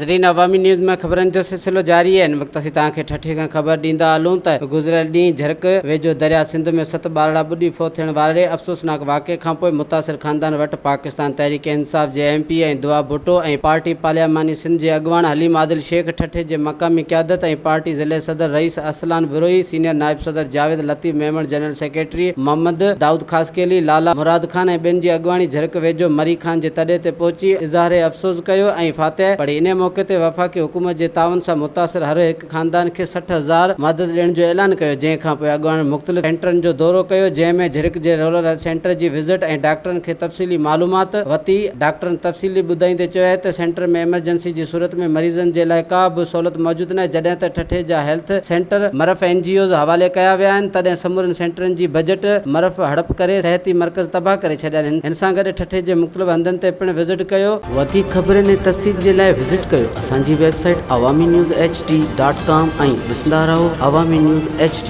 नाज़रीन, अवामी न्यूज़ में ख़बरनि जो सिलसिलो जारी है। इन वक्त असीं तव्हांखे ठठी खां ख़बर ॾींदा हलूं त गुज़िरियल ॾींहुं झरक वेझो दरिया सिंध में 7 ॿारड़ा ॿुॾी फ़ौत थियण वारे अफ़सोसनाक वाक़े खां पोइ मुतासिर ख़ानदान वटि पाकिस्तान तहरीक इंसाफ़ जे MP ऐं दुआ भुट्टो ऐं पार्टी पार्लियामानी सिंध जे अॻुवान हलीम आदिल शेख ठठे जे मक़ामी क़यादत ऐं पार्टी ज़िले सदर रईस असलान बिरोई, सीनियर नायब सदर जावेद लतीफ़ मेमण, जनरल सेक्रेटरी मोहम्मद दाऊद ख़ासकेली, लाला मुराद खान ऐं ॿियनि जी अॻुवाणी झरक वेझो मरी खान जे तॾे ते पहुची इज़हार अफ़सोस कयो ऐं फातिह पढ़ी। इन मौक़े ते वफ़ाक़ी हुकूमत जे तावन सां मुतासिर हर हिकु ख़ानदान खे 60,000 मदद ॾियण जो ऐलान कयो। जंहिंखां पोइ अॻुवान मुख़्तलिफ़ सेंटरनि जो दौरो कयो, जंहिंमें झिरक जे रूरल हेल्थ सेंटर जी विज़िट ऐं डॉक्टरनि खे तफ़सीली मालूमात वरिती। डॉक्टरनि तफ़सीली ॿुधाईंदे चयो त सेंटर में एमरजेंसी जी सूरत में मरीज़नि जे लाइ का बि सहूलियत मौजूदु न आहे। जॾहिं त ठठे जा हेल्थ सेंटर मरफ़ NGOs हवाले कया विया आहिनि, तॾहिं समूरनि सेंटरनि जी बजट मरफ़ हड़प करे सिहती मर्कज़ तबाह करे छॾिया आहिनि। हिन सां गॾु ठठे जे मुख़्तलिफ़ हंधनि ते पिणु विज़िट कयो। वधीक ख़बरनि ऐं तफ़सील जे लाइ विज़िट कयो असांजी वेबसाइट awami news hd.com ऐं ॾिसंदा रहो अवामी न्यूज़ HD।